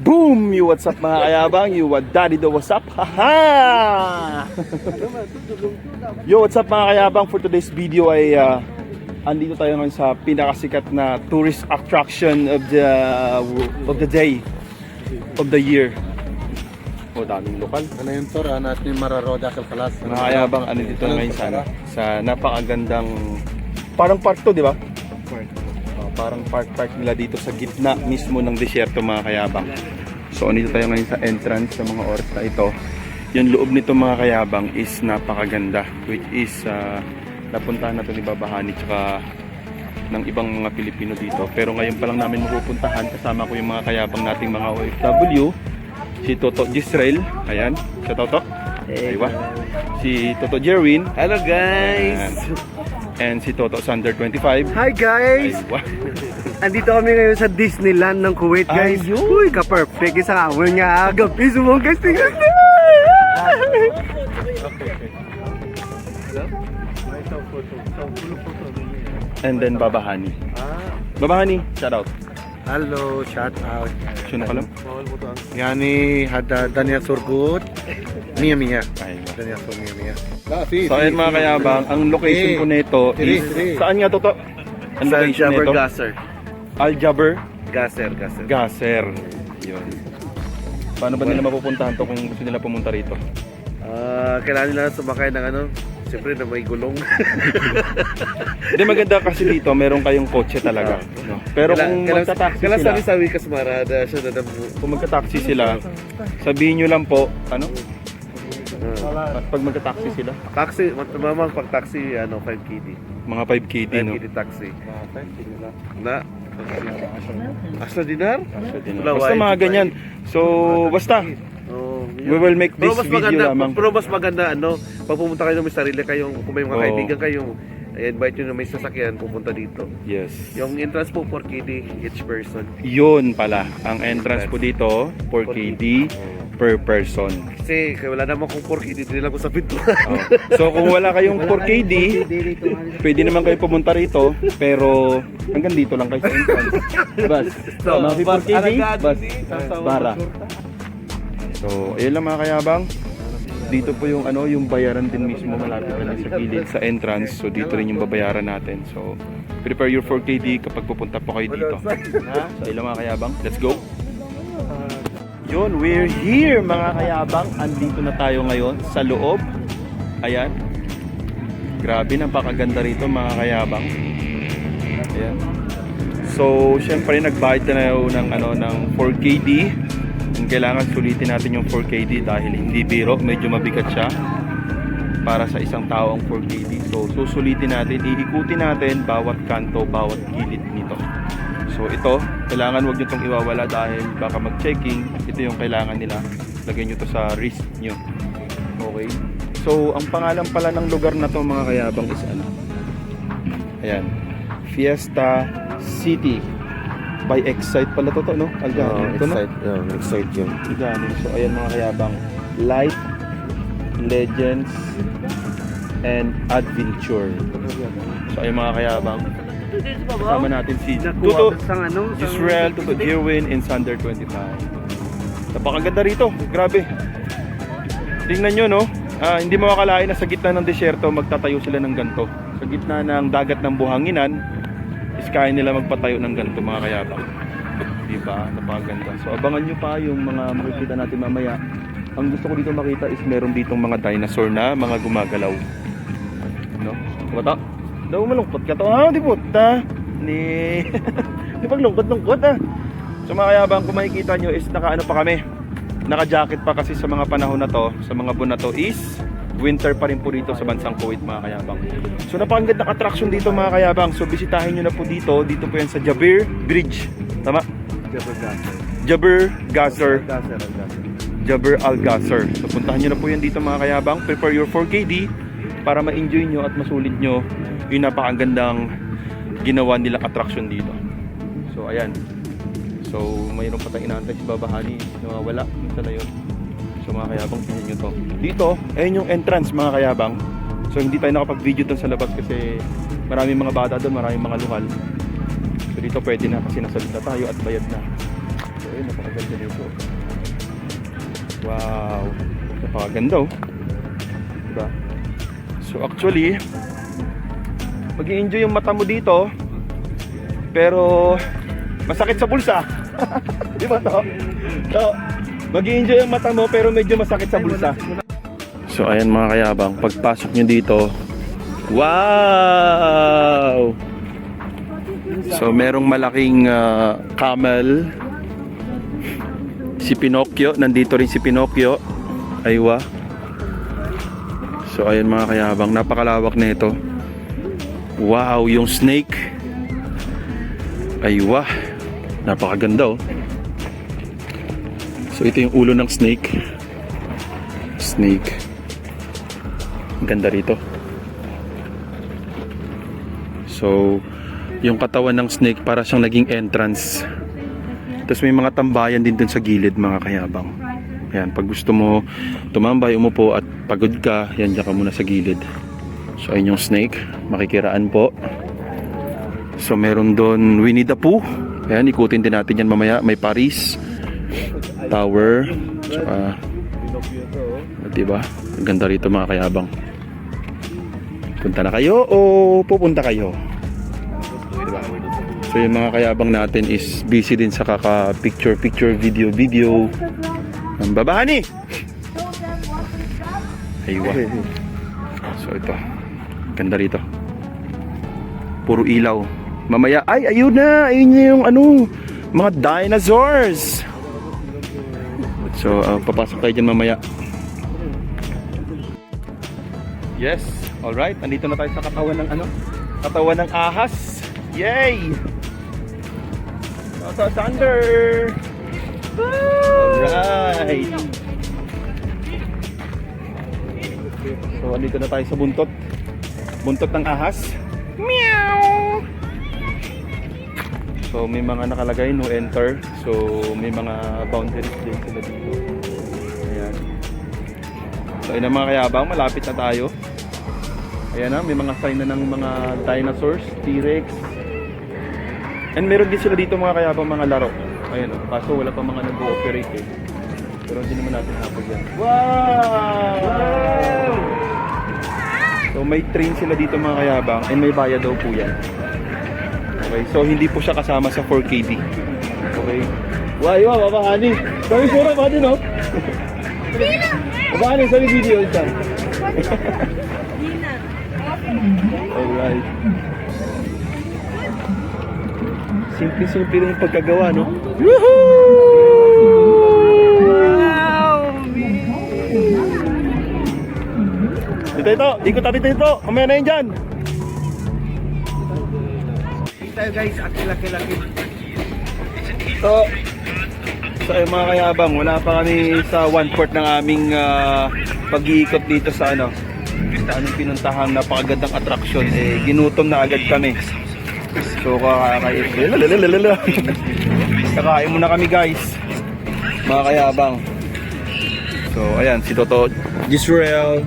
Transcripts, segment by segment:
Boom! You what's up mga kayabang? You what daddy do what's up? Haha! Yo, what's up mga kayabang? For today's video ay andito tayo ngayon sa pinakasikat na tourist attraction of the day of the year. O, daming lokal. Ano yung tour? Natin yung Mararoda Kalkalas. Mga kayabang, andito na ngayon sa napakagandang parang park to, di ba? Parang park nila dito sa gitna mismo ng desierto mga kayabang. So andito tayo ngayon sa entrance sa mga oras na ito. Yung loob nito mga kayabang is napakaganda, which is napuntahan na ito ni Babahani tsaka ng ibang mga Pilipino dito. Pero ngayon pa lang namin mapupuntahan, kasama ko yung mga kayabang nating mga OFW. Si Toto Gisrael, ayan, siya Toto. Aywa. Si Toto Jerwin. Hello guys! And si Toto Sander 25. Hi guys! Aywa. Andito kami ngayon sa Disneyland ng Kuwait guys. Ayun! Uy, ka-perfect. Isang awal nga agad. Piso mo guys, tingnan na! And then Babahani. Babahani, shout out. Hello, shout out. Sino ka lang? Yani hada Daniel Surgut. Mia. Aywa. Daniel Surgut Mia. So ayun mga kayabang, ang location ko nito is saan nga Toto? Ang Sa location Jabber nito? Gasser. Al Jabber Gasser. Gasser. Yun. Paano ba nila mapupuntahan to kung gusto nila pumunta rito? Kailangan nila sumakay ng ano? Siyempre na may gulong. Hindi, maganda kasi dito, meron kayong kotse talaga. No? Pero kung magta-taxi Kailan sila, sabi Wikas Marada siya na kung magta-taxi sila, sabihin nyo lang po, ano? Pag magta-taxi sila, taxi, mamang pag taxi, ano, 5KD. mga 5KD, no? 5KD taxi. Na? Asla dinar? Basta mga ganyan. So, basta, we will make this video lamang. Pero mas maganda, ano, pag pumunta kayo ng may sarili kayong, kung may mga kaibigan kayong, invite nyo na may sasakyan, pupunta dito. Yes. Yung entrance po, 4KD each person. Yun pala, ang entrance po dito, 4KD per person. Kasi wala naman kung 4KD, din lang ko sa pinto. Oh. So kung wala kayong 4KD, pwede naman kayo pumunta rito, pero hanggang dito lang kayo sa entrance. Bas, mga 4KD, bas, para. So, ayun lang mga kayabang. Dito po yung ano, yung bayaran din mismo malapit na lang sa gilid sa entrance. So dito rin yung babayaran natin. So prepare your 4KD kapag pupunta po kayo dito. So ayun lang mga kayabang. Let's go. Yun, we're here mga kayabang. Andito na tayo ngayon sa loob. Ayan. Grabe, napakaganda rito mga kayabang. Ayan. So, syempre nagbayad na ng ano ng 4KD. Kailangan sulitin natin yung 4KD dahil hindi biro, medyo mabigat siya para sa isang tao ang 4KD. So susulitin natin, iikutin natin bawat kanto, bawat gilid nito. So ito, kailangan wag nyo itong iwawala dahil baka mag-checking. Ito yung kailangan nila, lagyan nyo to sa wrist nyo. Okay. So ang pangalan pala ng lugar na to mga kayabang is ano? Ayan, Fiesta City by Excite pala to, no? Alganin. Excite yun. Alganin. So ayan mga kayabang, Light, Legends, and Adventure. So ayan mga kayabang, kasama natin si Toto Gisrael, Toto Jerwin, and Sander 25. Napakaganda rito, grabe. Tingnan nyo, no? Hindi makakalain na sa gitna ng desierto magtatayo sila ng ganto. Sa gitna ng dagat ng buhanginan is kaya nila magpatayo ng ganito mga kayabang. Diba? Napakaganda. So abangan nyo pa yung mga makikita natin mamaya. Ang gusto ko dito makita is meron ditong mga dinosaur na mga gumagalaw. No? Bata? Daw malungkot ka to. Di puta. Di paglungkot-lungkot So mga kayabang, kung makikita nyo is naka ano pa kami. Naka-jacket pa kasi sa mga panahon na to, sa mga buwan na to is winter pa rin po dito sa bansang Kuwait mga kayabang. So napakagandang attraction dito mga kayabang. So bisitahin nyo na po dito. Dito po yan sa Jabir Bridge. Tama? Jabir Gasser. Jabir Al Gasser. So puntahan nyo na po yan dito mga kayabang. Prepare your 4KD para ma-enjoy nyo at masulit nyo yung napakagandang ginawa nilang attraction dito. So ayan. So mayroon pa tayong inaantay si Babahani. Nawawala. Minsan na yun. So mga kayabang, tingnan nyo to. Dito, ayun yung entrance mga kayabang. So hindi tayo nakapag-video doon sa labas kasi maraming mga bata doon, maraming mga lokal. So dito pwede na kasi nasa loob na tayo at bayad na. So ayun, napakaganda nito. Wow, napakaganda oh. Diba? So actually, mag-i-enjoy yung mata mo dito, pero masakit sa bulsa. Di ba to? So, mag-i-enjoy yung mata mo, pero medyo masakit sa bulsa. So ayan mga kayabang, pagpasok nyo dito, wow! So merong malaking camel. Si Pinocchio, nandito rin si Pinocchio. Aywa. So ayan mga kayabang, napakalawak na ito. Wow, yung snake. Aywa. Napakaganda oh. So ito yung ulo ng snake. Snake. Ang ganda rito. So yung katawan ng snake para siyang naging entrance. Tapos may mga tambayan din dun sa gilid mga kayabang. Ayan, pag gusto mo tumambay, umupo at pagod ka, yan, dyan ka muna sa gilid. So ayun yung snake, makikiraan po. So meron doon Winnie the Pooh. Ayan, ikutin din natin yan mamaya. May Paris Tower. Tsaka, diba? Ang ganda rito mga kayabang. Punta na kayo o pupunta kayo? Diba? So yung mga kayabang natin is busy din sa kaka-picture, video. Ang babani! Aywa. So ito, ganda rito. Puro ilaw. Mamaya, ay ayun na yung ano, mga dinosaurs. So papasok kayo dyan mamaya. Yes, alright, andito na tayo sa katawan ng ano, katawan ng ahas. Yay! Nasa thunder. Alright. So andito na tayo sa buntot ng ahas. Meow. So may mga nakalagay no enter. So may mga boundaries din sila dito. Ayan. So ayun na mga kayabang, malapit na tayo. Ayan na, may mga sign na ng mga dinosaurs, T-Rex. And meron din sila dito mga kayabang mga laro. Ayan o, kaso wala pa mga nag-ooperate eh. Pero hindi naman natin hapag yan. Wow! So may train sila dito mga kayabang and may bayad daw po yan. Okay, so hindi po siya kasama sa 4KB. Okay. Wow, babahani. Sabi sura ba din oh? Babahani, sabi video dyan. Alright. Simple lang yung pagkagawa, no? Woohoo! Dito, ikot tayo dito. Mamaya na yun dyan. Tayo guys, at laki-laki. So ayun mga kayabang, wala pa kami sa 1/4 ng aming pag-iikot dito sa ano, sa aming pinuntahang napakagandang attraction. Eh, ginutom na agad kami. So kakain muna kami guys, mga kayabang. So ayan, si Toto Gisrael.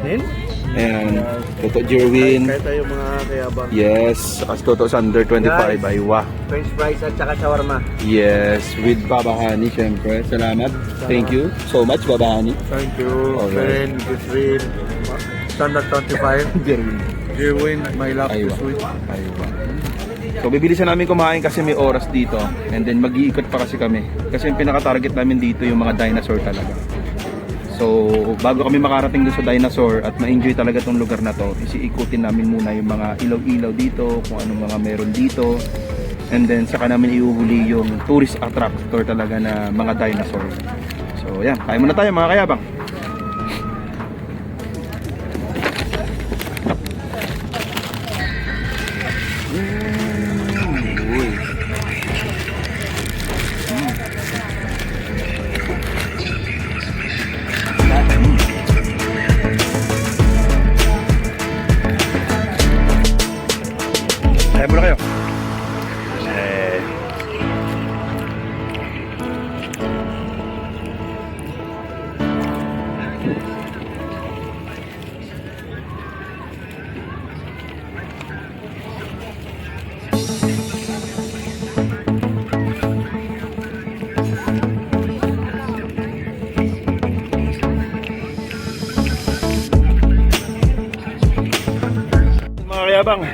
Ayan, Toto Jerwin. Kaya tayo mga kayabang. Yes, as Toto Sander 25. Aywa. French fries at saka shawarma. Yes, with Baba Hani, syempre. Salamat. Thank you so much, Baba Hani. Thank you, Alright. friend, Gisrael. Standard 25. Jerwin, my love to Aywa. sweet. Aywa. So bibilisan namin kumain kasi may oras dito. And then mag-iikot pa kasi kami. Kasi yung pinaka-target namin dito yung mga dinosaur talaga. So bago kami makarating doon sa dinosaur at ma-enjoy talaga tong lugar na to, isiikutin namin muna yung mga ilaw-ilaw dito, kung anong mga meron dito. And then saka namin iuhuli yung tourist attractor talaga na mga dinosaur. So yan, kain muna tayo mga kayabang. Kaya muna kayo. kayabang,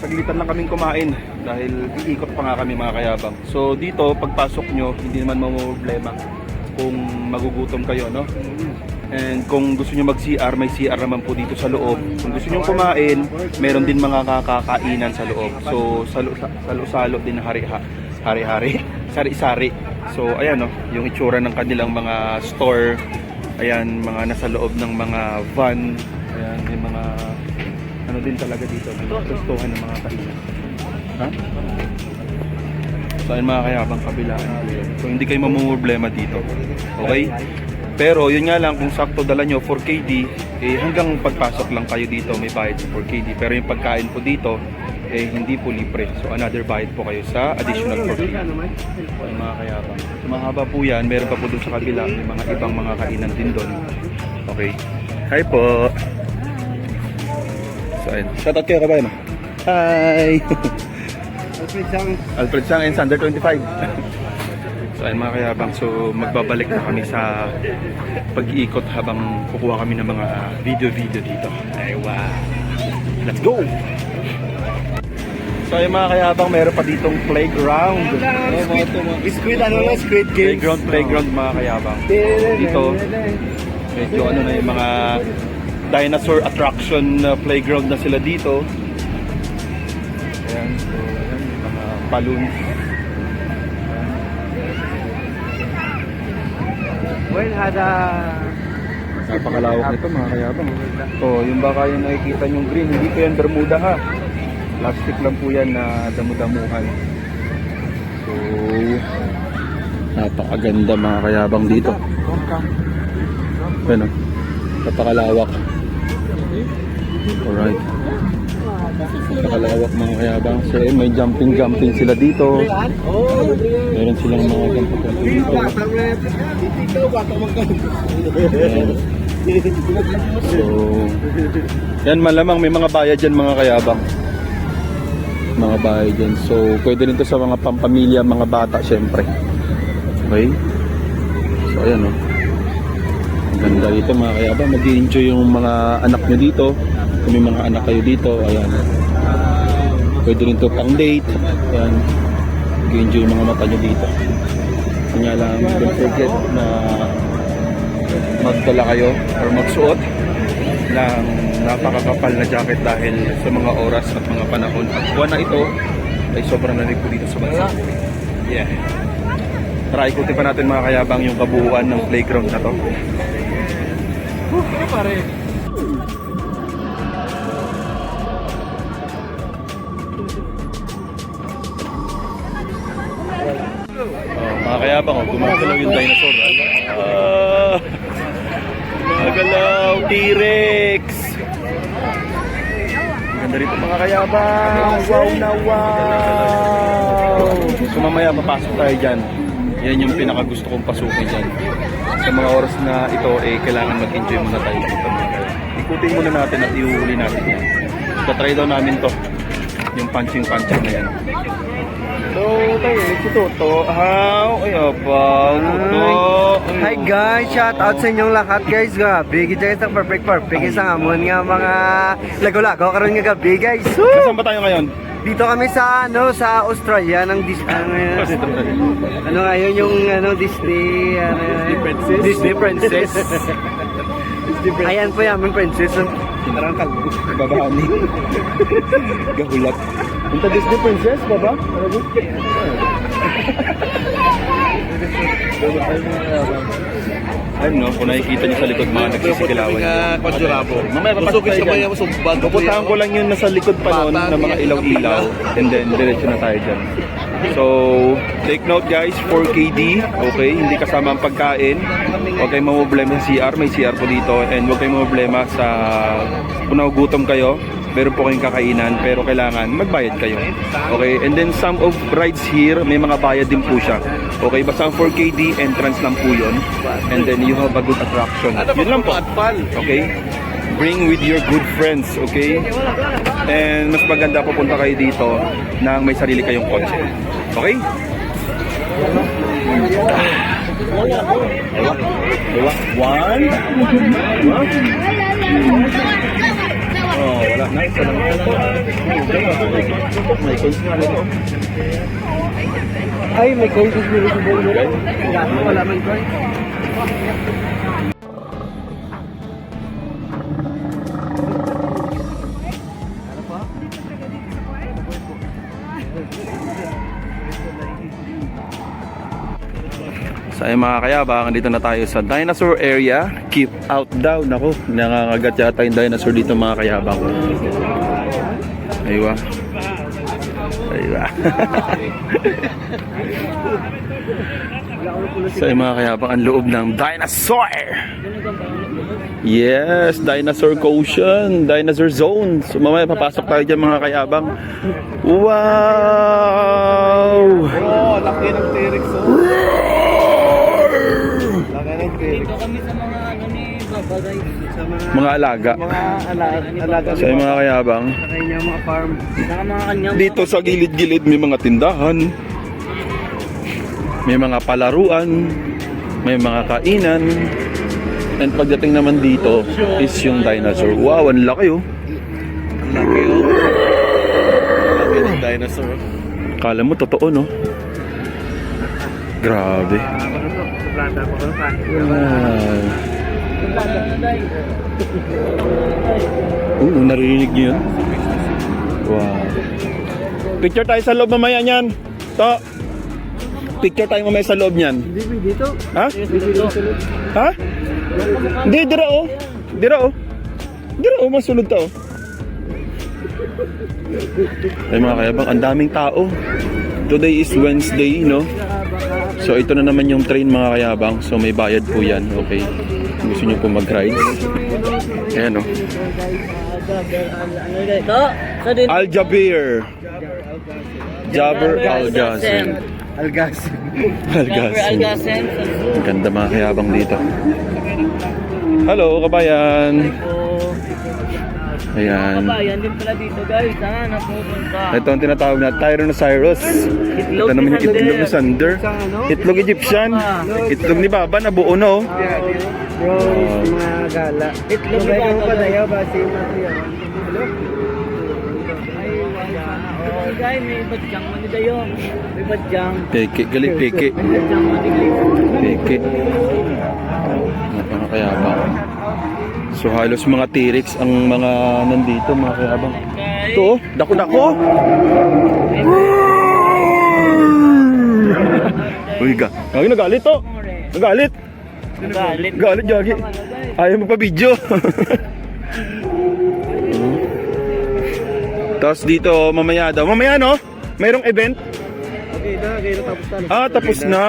saglitan lang kaming kumain dahil iikot pa nga kami mga kayabang. So dito, pagpasok nyo, hindi naman problema kung magugutom kayo, no? And kung gusto nyo mag-CR, may CR naman po dito sa loob. Kung gusto nyo kumain, meron din mga kakakainan sa loob. So salo-salo din hari-hari, sari-sari. So ayan, no, yung itsura ng kanilang mga store. Ayan, mga nasa loob ng mga van. Ayan, may mga ano din talaga dito, gustuhan ng mga kainan. Ha? So ayun mga kayabang, kabilaan. So hindi kayo mamumroblema dito. Okay? Pero yun nga lang, kung sakto dala nyo 4KD, eh hanggang pagpasok lang kayo dito may bayad sa 4KD. Pero yung pagkain po dito, eh hindi po libre. So another bayad po kayo sa additional 4KD. So ayun mga kayabang. So mahaba po yan, meron pa po doon sa kabila, may mga ibang mga kainan din doon. Okay? Hi po! So ayun, shoutout kayo kabayan. Hi! Alfred Sang and Sander 25. So ayun mga kayabang, so magbabalik na kami sa pag-iikot habang kukuha kami ng mga video-video dito. Ay wow! Let's go! So ayun mga kayabang, meron pa ditong playground. Squid, ano na? Squid Games. Playground mga kayabang. Dito, medyo ano na yung mga dinosaur attraction playground na sila dito. Ayan, so ayan, yung mga balloons. Well, hada... Napakalawak nito mga kayabang. So, yung baka yung nakikita yung green, hindi po yan Bermuda ha. Plastic lang po yan na damu-damuhan. So, napakaganda mga kayabang dito. Ano? Napakalawak. Alright. Napakalawak mga kayabang. So, may jumping sila dito. Meron silang mga jumping dito. Ayan. So, yan malamang may mga bayad dyan mga kayabang. Mga bayad dyan. So, pwede rin to sa mga pampamilya, mga bata syempre. Okay? So, ayan o. Ang ganda dito mga kayabang. Mag-i-enjoy yung mga anak nyo dito. Kung may mga anak kayo dito, ayan. Pwede rin to pang date. Ayan. Mag-i-enjoy yung mga mata nyo dito. Kanya lang, don't forget na magdala kayo or magsuot ng napakakapal na jacket dahil sa mga oras at mga panahon at buwan na ito ay sobrang nalig po dito sa bansa. Yeah. Tara, ikutin pa natin mga kayabang yung kabuuan ng playground na to. Pare. Mga kayabang, gumagalaw yung dinosaur. Gumagalaw, T-Rex. Ganda rito mga kayabang. Wow na wow. So mamaya papasok tayo dyan. Yan yung pinakagusto kong pasukin dyan. Sa mga oras na ito, kailangan mag-enjoy muna tayo dito. Ikutin muna natin at iuuli natin yan. Tatry daw namin to. Yung punching na yan. So, tayo, si Toto. How? Ay, apa. Toto. Hi guys, shout out sa inyong lahat guys. Gabi, guys, ang perfect isang amon nga mga lago-lago karon nga gabi guys. Nasaan ba tayo ngayon? Dito kami sa sa Australia ng ano ngayon yung Disney Princess. Disney Princess. Ayan po yung aming princess. Parang kalbo. Babani. Gahulat. Punta Disney Princess, baba? Ano, kung nakikita niyo sa likod mga nagsisikilawan. Mamaya papasok tayo dyan. Pupuntahan ko lang yun nasa likod pa noon ng mga ilaw-ilaw. And then, diretso na tayo dyan. So, take note guys, 4KD. Okay, hindi kasama ang pagkain. Huwag kayong mamproblema sa CR. May CR po dito. And huwag kayong mamproblema sa kung nagugutom kayo. Meron po kayong kakainan, pero kailangan magbayad kayo. Okay, and then some of rides here, may mga bayad din po siya. Okay, basta ang 4KD, entrance lang po yun. And then you have a good attraction. Yun lang po. Okay, bring with your good friends, okay? And mas maganda pupunta kayo dito nang may sarili kayong kotse. Okay? Diba? One. Oh, wala May coins nga nito. Ay, may coins nila sa buong nila. Wala man coins. So ayun mga kayabang, dito na tayo sa dinosaur area. Keep out daw. Naku, nangangagat yata yung dinosaur dito mga kayabang. Aywa. Aywa. So ayun mga kayabang, ang loob ng dinosaur. Yes, dinosaur quotient, dinosaur zone. So mamaya papasok tayo dyan mga kayabang. Wow! Oh, laki ng T-Rex. Laki ng T-Rex. Dito kami sa mga ano ni Baba guys. Sa Mga alaga. alaga. So ayun mga kayabang, Sa kanya mga farm. Sa mga kanyang dito sa gilid-gilid may mga tindahan, may mga palaruan, may mga kainan. And pagdating naman dito is yung dinosaur. Wow, ang laki oh. Laki oh. Laki ng dinosaur. Kala mo totoo no? Grabe. Wow. Narinig niyo yun? Wow. Picture tayo sa loob mamaya niyan. To. Picture tayo mamaya sa loob niyan. Hindi dito. Ha? Dito. Ha? Hindi, dira oh. Dira oh. Dira oh, masulod ta oh. Ay mga kayabang, ang daming tao. Today is Wednesday, no? So ito na naman yung train mga kayabang. So may bayad po yan, okay? Gusto nyo po mag-ride. Ayan oh. Al Jaber. Jaber Al Gazen. Algasin. Al Gazen. Ang ganda mga kayabang dito. Hello, kabayan. Ayan. Kabayan din pala dito guys. Saan napupunta? Ito ang tinatawag na Tyrannosaurus. Ito naman yung itlog ni Sander. Itlog Egyptian. Itlog ni Baba na buo no. Bro, mga gala. Itlog ni Baba. Padayaw ba si Matthew? Oh, guys, may badyang manidayo. May badyang. Peke, galing peke. Badyang manidayo. Peke. Napakayabang. So halos mga T-Rex ang mga nandito mga kayabang. Ito oh, dako-dako. Uy, nagalit to. Nagalit. Galit, Jagi. Ayaw magpa-video. Tapos dito, mamaya daw. Mamaya no? Mayroong event? Okay na, tapos na. Ah, tapos na.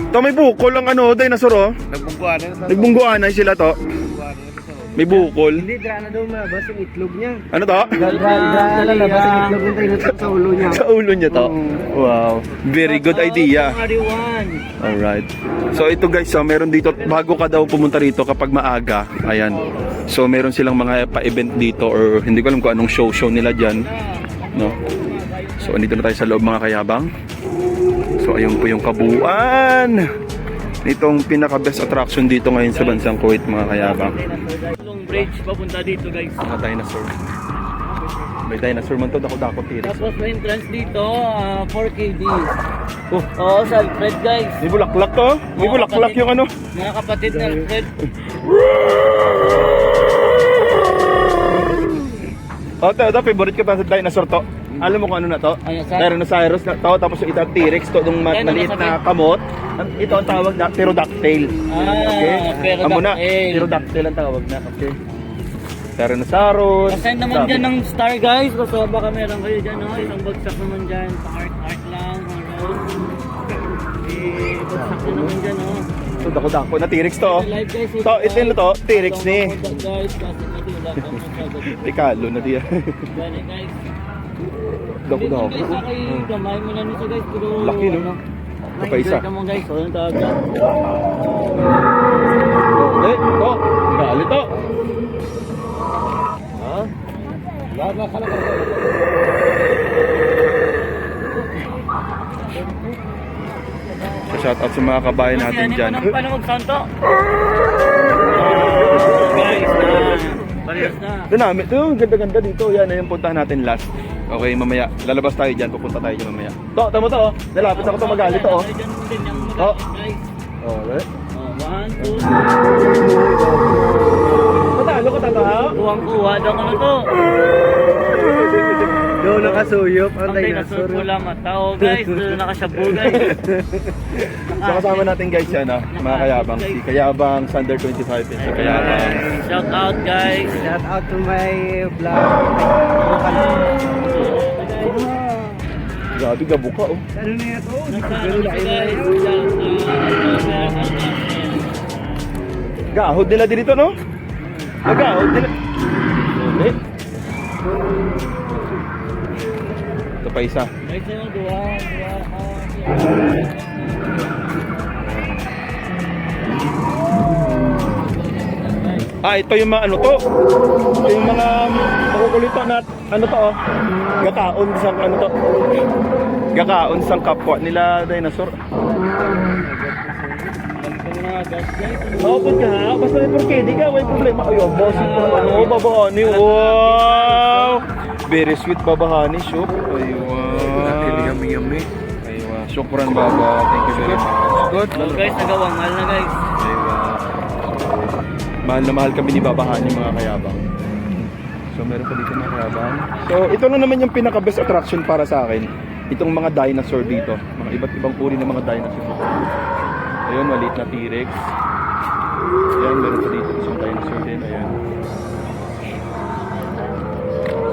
Ito may bukol ang ano, dinosaur oh. Nagbungguan na sila to. May bukol. Hindi, dra na daw malabas yung itlog niya. Ano to? Dra na lalabas yung itlog ng dinosaur sa ulo niya. Sa ulo niya to. Wow. Very good idea. Ariwan. Alright. So ito guys, so, meron dito, bago ka daw pumunta rito kapag maaga, ayan. So meron silang mga pa-event dito or hindi ko alam kung anong show nila dyan. No? So andito na tayo sa loob mga kayabang. So ayun po yung kabuuan. Itong pinaka-best attraction dito ngayon sa bansang Kuwait mga kayabang. Long bridge papunta dito guys. Mga dinosaur. May dinosaur man to, dako-dako T-Rex. Tapos may entrance dito, 4KD. Oo, sa Alfred guys. May bulaklak to? May bulaklak yung ano? Mga kapatid na Alfred. Oh, ito, favorite ko sa dinosaur to. Alam mo kung ano na to? Ano, sir? Tyrannosaurus na to, tapos yung ito T-Rex to, itong Ano maliit nasabi? na kamot. Ito ang tawag na pterodactyl. Okay? Pero Amo na, pterodactyl ang tawag na. Okay. Tyrannosaurus. Pasend naman dyan ng star guys. Basta baka meron kayo dyan, no? Isang bagsak naman dyan. Pa-art lang, rose. Bagsak na naman dyan, no? Ito, dako-dako na T-Rex to. Oh. Live guys. To, ito na to, T-Rex ni. Guys, kasi matulad ako masyado. Ikalo na diya. Ganun guys. Dako-dako. Hindi guys, okay, gamay mo na nito guys. Pero, Laki, no? ano, Ito pa isa. Ay, mo guys. So, yung tawag dyan. To, gali to. Shout out sa mga kabayan natin dyan. Paano mag-santo? Guys, Parehas na. Ito namin, ito yung ganda-ganda dito. Yan na yung puntahan natin last. Okay, mamaya. Lalabas tayo dyan. Pupunta tayo dyan mamaya. To, tamo to. Nalapit ako to magalit to. Oh. Oh. Oh, right. 1, 2, 3. Patalo ka tata. Kuwang-kuha daw ko na to. Doon nakasuyop ang Ang dinosaur dinosaur. wala mata. Oh guys, doon nakashabu guys. So kasama natin guys yan mga kayabang. Si Kayabang, Thunder 25. Si Kayabang. Shout out guys. Shout out to my vlog. Grabe, gabo ka oh. Ano na yan to? Guys, Gahod nila dito no? Gahod nila. Ulit. Ito pa isa. guys, yung dua. Ito yung mga ano to. Ito yung mga makukulito na ano to oh. Gakaon sang ano to. Gakaon sang kapwa nila dinosaur. Maupod ka ha? Basta may porkedi ka, may problema. Ay, boss ito. Ano, babahani. Wow! Very sweet babahani, Shuk. Ay, wow. Yummy. Ay, wow. Shukran, baba. Thank you very much. Good. Oh guys, nagawangal na guys. Ay, wow. Mahal na mahal kami ni babahani, mga kayabang. So, meron pa dito mga kayabang. So, ito na naman yung pinaka-best attraction para sa akin. Itong mga dinosaur dito. Mga iba't ibang uri ng mga dinosaur. Ayun, maliit na T-Rex. Ayan, meron pa dito isang dinosaur din. Ayan.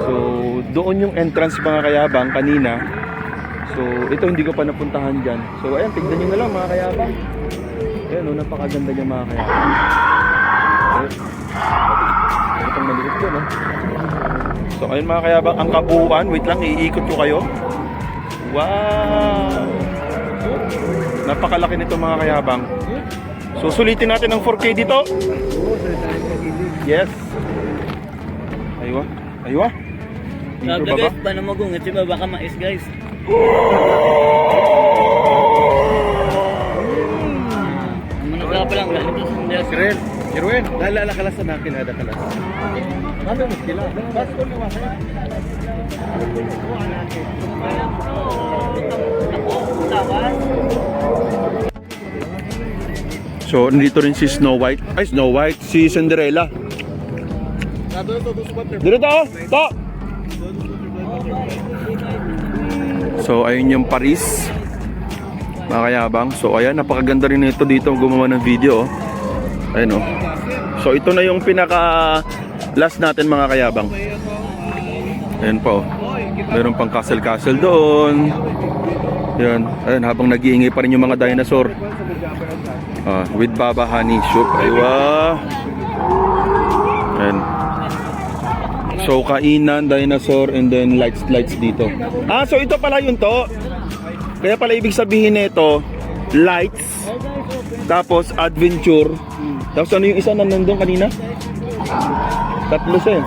So, doon yung entrance mga kayabang kanina. So, ito hindi ko pa napuntahan dyan. So, ayan, tignan nyo na lang mga kayabang. Ayan, oh, napakaganda niya mga kayabang. Ayan. Ito pang maliit dyan, oh. So, ayun mga kayabang, ang kabuuan. Wait lang, iikot ko kayo. Wow! Napakalaki nito mga kayabang. So sulitin natin ang 4K dito. Yes. Aywa. Aywa. Dito Sabi baba. guys, paano magungit si baba ka mais guys? Managla pa lang ganito sa India. Kirwen, naalala ka lang sa nakin, ada ka lang. Ano mo sila? Bas ko naman kayo. So nandito rin si Snow White. Ay, Snow White, si Cinderella. Dito to. To. So ayun yung Paris. Mga kayabang. So ayan, napakaganda rin ito dito gumawa ng video. Oh. Ayun oh. So ito na yung pinaka last natin mga kayabang. Ayan po. Meron pang castle doon. Yan. Ayun, habang nag-iingay pa rin yung mga dinosaur. With Baba Honey Soup. Aywa. Ayan. So kainan, dinosaur, and then lights dito. So ito pala yun to. Kaya pala ibig sabihin nito, lights, tapos adventure. Tapos ano yung isa na nandun kanina? Tatlo siya.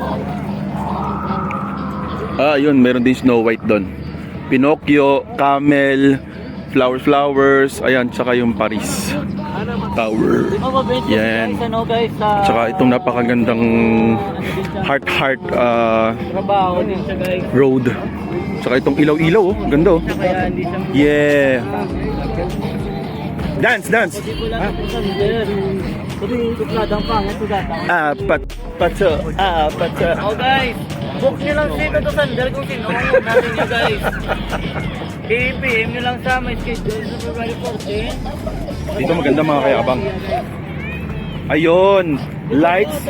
Yun, meron din Snow White doon. Pinocchio, Camel, flowers, ayan, tsaka yung Paris Tower. Yan. Tsaka itong napakagandang heart Trabaho din siya guys. road. Tsaka itong ilaw-ilaw, oh. Ganda oh. Kaya hindi siya Yeah. Dance. Hindi ko lang ito sa leader. Sabi yung tukladang pangit ko gata. Patsa. Oh guys, book nyo lang si Toto Sander kung sino natin nyo guys. PM nyo lang sa my schedule sa February 14. Dito maganda mga kayabang. Ayun, lights,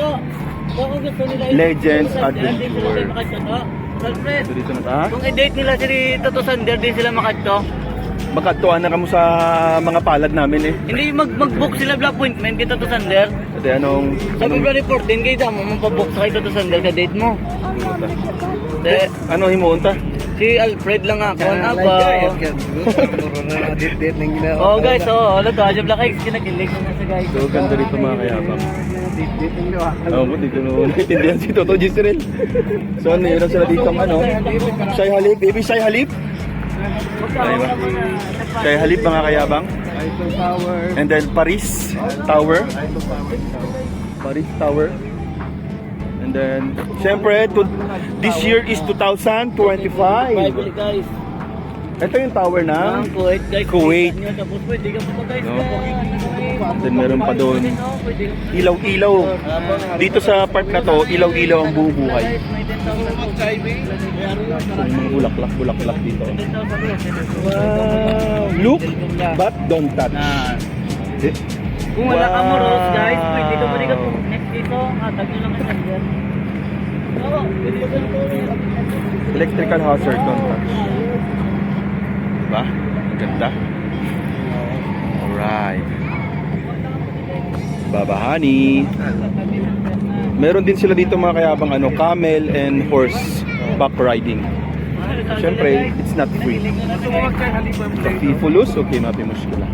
Kung gusto nila Legends, Toto Sander, Adventure. din sila tayo makadto. Alfred, dito na ta. kung i-date nila si Toto Sander, din sila makadto. Magkatuan na kamo sa mga palad namin eh. Hindi mag-book sila vlog appointment kay Toto Sander. Kasi anong Sa February 14, kayo damo mapabook sa kay Toto Sander ka date mo. ano himuunta? Si Alfred lang ako. Ano ba? Date ng ginawa. Oh guys, ano to? Adyo Black Eggs, kinakilig na sa guys. So ganda rito mga kayabang. Date ng ginawa. Buti ko naintindihan si Toto Gisrel. So ano yun sila dito ano? Shy Halip, baby Shy Halip. Aywa. Shy Halip mga kayabang. Eiffel Tower. And then Paris Tower. Paris Tower. And And then, syempre, this year is 2025. guys. Ito yung tower ng Kuwait guys. Kuwait. Tapos pwede ka pa guys. No? Then meron pa doon ilaw-ilaw. Dito sa park na to, ilaw-ilaw ang buong buhay. So, yung mga bulaklak dito. Wow! Look, but don't touch. Eh, Kung wala ka mo Rose guys, pwede ka mali ka po next dito. Tag nyo lang ang number. Oo, pwede ka Electrical hazard, don't touch. Diba? Ang ganda. Alright. Baba honey. Meron din sila dito mga kayabang camel and horse back riding. Siyempre, it's not free. Tapi fulus, okay, mapi muskila.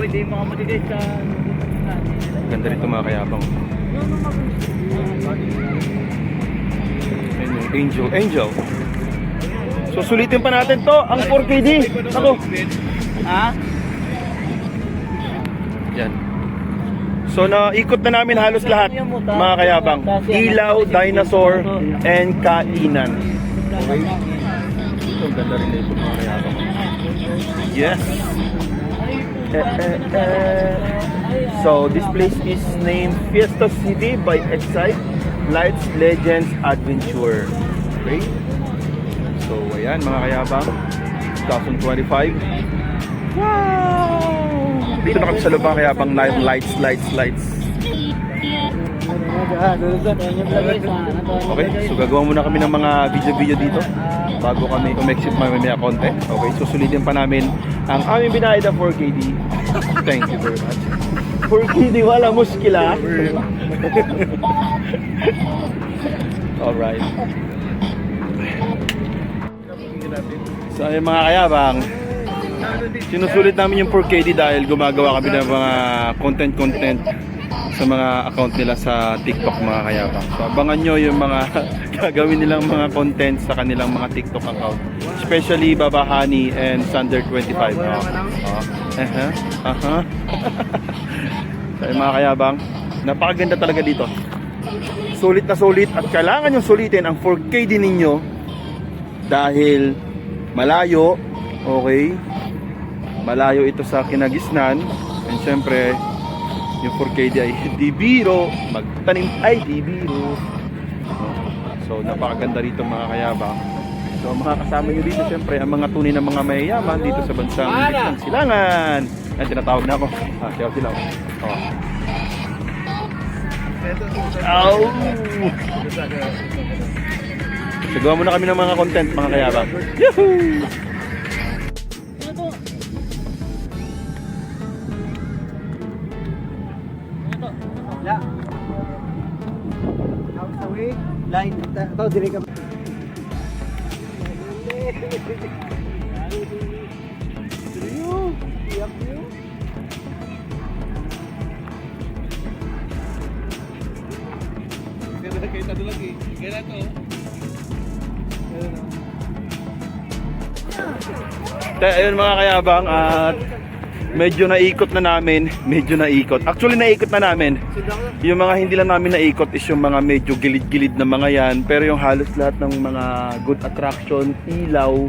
Pwede mga mali guys sa... Ganda rito mga kayabang. Ayun yung angel. So sulitin pa natin to, ang 4KD. Ako. Ha? Yan. So naikot na namin halos lahat mga kayabang. Ilaw, dinosaur, and kainan. Okay? Ito, ang ganda rin ito mga kayabang. Yes. So this place is named Fiesta City by Excite Lights Legends Adventure. Okay? So ayan mga kayabang, 2025. Wow! Dito na kami sa lubang kayabang lights. Okay, so gagawa muna kami ng mga video dito bago kami umexit mamaya konti. Okay, so sulitin pa namin ang aming binayad na 4KD. Thank you very much. 4KD wala muskila. Alright. So ayun mga kayabang, sinusulit namin yung 4KD dahil gumagawa kami ng mga content sa mga account nila sa TikTok mga kayabang. So abangan nyo yung mga gagawin nilang mga content sa kanilang mga TikTok account. Especially Baba Honey and Sander 25. So ayun mga kayabang, napakaganda talaga dito. Sulit na sulit at kailangan yung sulitin ang 4KD ninyo dahil malayo, okay? Malayo ito sa Kinagisnan. And syempre, yung 4KD ay di biro, magtanim ay di biro. So napakaganda rito mga kayabang. So mga kasama nyo dito syempre ang mga tunay na mga mayayaman dito sa bansang Gitnang Silangan. Yan, tinatawag na ako. Siyaw sila. Oh. Sigawa muna kami ng mga content mga kayabang. Yahoo! Line, ito, dili ka. Ayun mga kayabang, at medyo naikot na namin. Actually naikot na namin. Yung mga hindi lang namin naikot is yung mga medyo gilid-gilid na mga yan. Pero yung halos lahat ng mga good attraction, ilaw,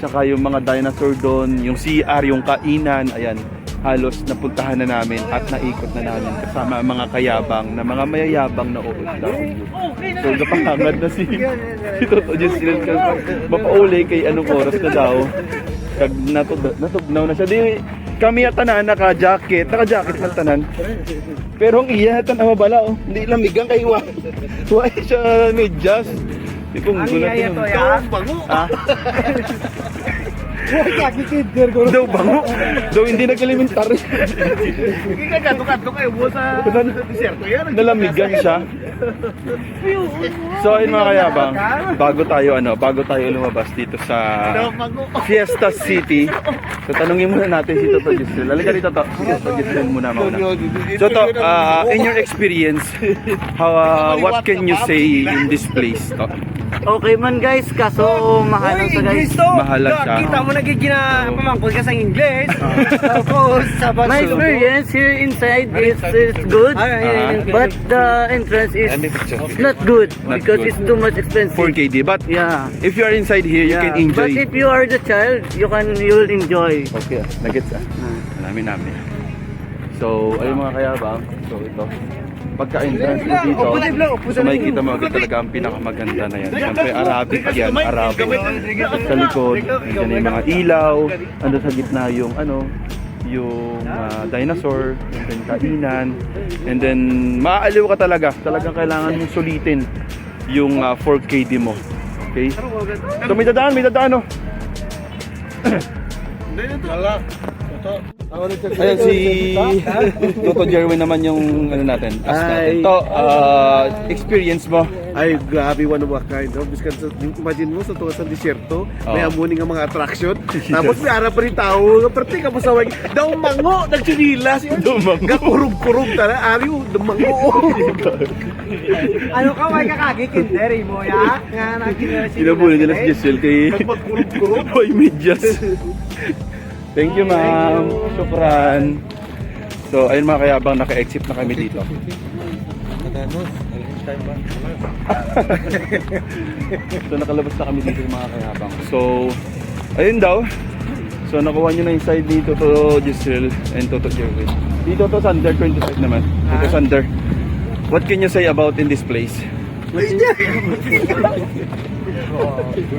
tsaka yung mga dinosaur doon, yung CR, yung kainan, ayan, halos napuntahan na namin at naikot na namin kasama ang mga kayabang na mga mayayabang na OFW. So napakangad na si Toto Jens mapauli kay anong oras na daw. Kag natugnaw na siya. Di kami tanan naka-jacket na tanan. Pero ang iya tan ang mabala oh. Hindi lamigang kay wa. Wa siya medyas. Di kung gulat yun. Bango! Daw bango. Daw hindi nag-elementar. Hindi ka gato-gato kayo mo sa desierto yan. Nalamigan siya. So ayun mga kayabang, bago tayo lumabas dito sa Fiesta City. So tanungin muna natin si Toto Giselle. Halika dito to. Si Toto Giselle muna mauna. So to, in your experience, what can you say in this place? To? Okay man guys, kaso mahal lang sa guys. Mahal lang siya. Kita mo nagigina pamangkot ka sa English. Tapos sa baso. My experience here inside is good. But the entrance is not good Not because good. it's too much expensive. 4KD. But Yeah. if you are inside here, you Yeah. can But enjoy. if you are the child, you'll enjoy. Okay, nagets namin. So, ayun mga kayabang. So, ito. Pagka-entrance mo dito, so makikita mo agad talaga ang pinakamaganda na yan. Siyempre, Arabic yan, Arabo. Sa likod, nandiyan yung mga ilaw. Ando sa gitna yung yung dinosaur, and then kainan. And then, maaaliw ka talaga. Talagang kailangan mong sulitin yung 4KD mo. Okay? So, may dadaan, oh. Ayan si Toto Jerwin naman yung natin. Ay. Ito, experience mo. Ay, grabe, one of a kind. Biskan sa, imagine mo, sa tuwa sa disyerto, may amuning ang mga attraction. Tapos may arap pa rin tao. Pati ka masawag. Daw mango, nagchinilas. Daw mango. Kakurog-kurog tala. Ariw, daw mango. Ano ka, may kakagi kinderi mo, ya? Nga, Sinabunan nila si Giselle kay Magkurog-kurog. Boy Medyas. Thank you, ma'am. Shukran. So, ayun mga kayabang, naka-exit na kami dito. So, nakalabas na kami dito mga kayabang. So, ayun daw. So, nakuha nyo na yung side dito to Giselle and Toto Jerwin. Dito to Sander, 25 naman. Dito Sander. What can you say about in this place?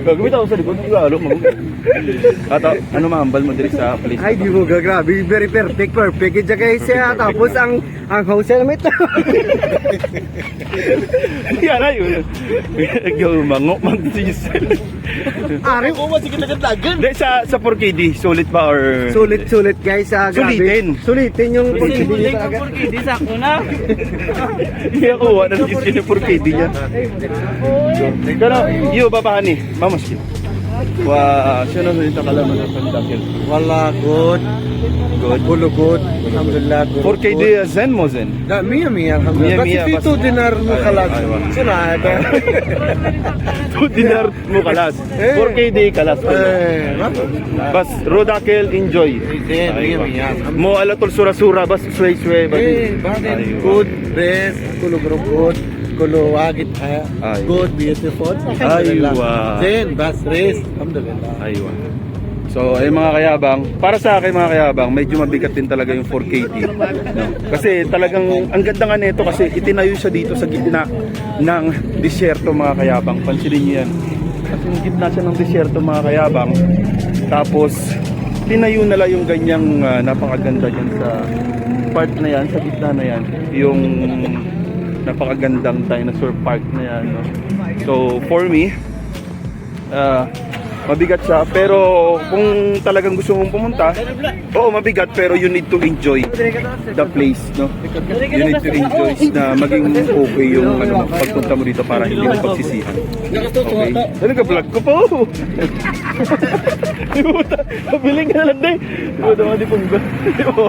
Gagawin ako sa likod, lalo mo. Ato, ano mahambal mo diri sa place? Ay, di mo grabe. Very perfect. Kaya guys siya. Tapos ang house na may Yan na yun. Yung mango, mag-diesel. Ari, Hindi, sa 4KD, sulit ba or... Sulit guys. Sulitin. Sulitin yung Hindi ka 4KD, sakto na. Hindi ako kuha ng diesel yung 4KD niya. Pero, iyo, babaan eh. Vamos, kid. Sino na dito kalaman ng pandakil? Wala, good. Good. Kulo good. Alhamdulillah, good. 4KD zen mo zen. Mia, alhamdulillah. Mia, Kasi ito dinar mo Ay, kalag. ay, ay. Sunada. 2 dinar mo kalas. 4KD kalas. Bas, rodakil, enjoy. Mia. Mo alatol sura-sura, bas sway-sway. Good, best, kulo good. Kulo wagit ha. Ay. Good, beautiful. Aywa. Then, bas race. Alhamdulillah. Aywa. So, ay mga kayabang, para sa akin mga kayabang, medyo mabigat din talaga yung 4KD. No? Kasi talagang, ang ganda nga nito kasi itinayo siya dito sa gitna ng disyerto mga kayabang. Pansinin niyo yan. Kasi yung gitna siya ng disyerto mga kayabang. Tapos, tinayo nila yung ganyang napakaganda dyan sa part na yan, sa gitna na yan. Yung napakagandang dinosaur park na yan. No? So, for me, mabigat siya, pero kung talagang gusto mong pumunta, oo, mabigat, pero you need to enjoy the place, no? You need to enjoy na maging okay yung pagpunta mo dito para hindi mo pagsisihan. Okay? Talaga vlog ko po. Pabiling ka na lang din. Ito naman di pong gago.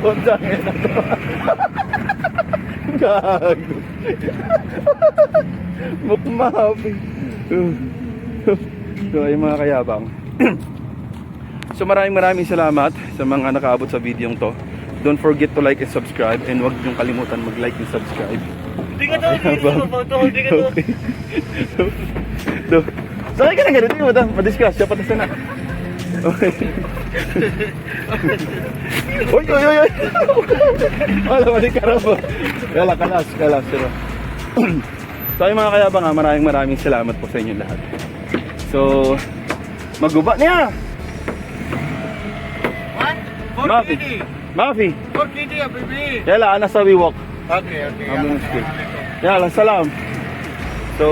Mukmabi. So ay mga kayabang. So maraming salamat sa mga nakaabot sa video to. Don't forget to like and subscribe, and huwag niyong kalimutan mag-like and subscribe. Hindi ka to, hindi ka to. Do. Sakay ka na ganito, madiscuss siya patas na. Okay. Oy. Wala mali karabo. Kalas. So ay mga kayabang, maraming salamat po sa inyo lahat. So, maguba niya. Mafi. 4KD, baby. Yala, nasa WeWalk. Okay. Yala, salam. So,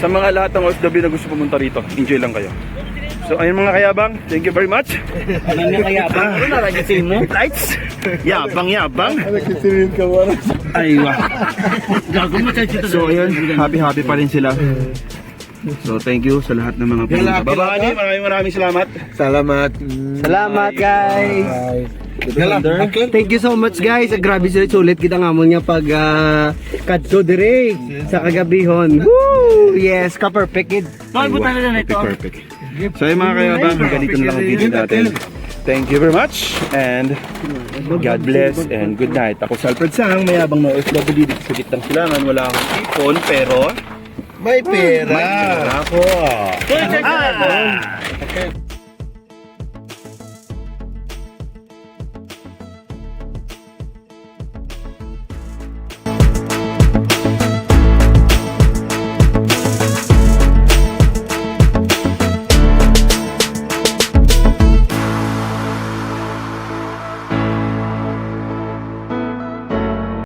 sa mga lahat ng OFW na gusto pumunta rito, enjoy lang kayo. So, ayun mga kayabang, thank you very much. Ano nga kayabang? Ano naragisin mo? Lights. Yabang. Nagsisilin ka wala. Aywa. Gago mo siya dito. So, ayun, happy pa rin sila. So, thank you sa lahat ng mga pumunta. Babani, maraming salamat. Salamat. Salamat guys. Thank you so much guys. Grabe sulit kita nga mo niya pag kadto dire sa kagabihon. Woo! Yes, ka-perfect kid. Bakit mo talaga na ito? Perfect. So yung mga kayabang, ganito na lang ang video natin. Thank you very much and God bless and good night. Ako si Alfred Sang, mayabang na OFW dito sa gitnang silangan. Wala akong ipon pero May pera. may pera ako.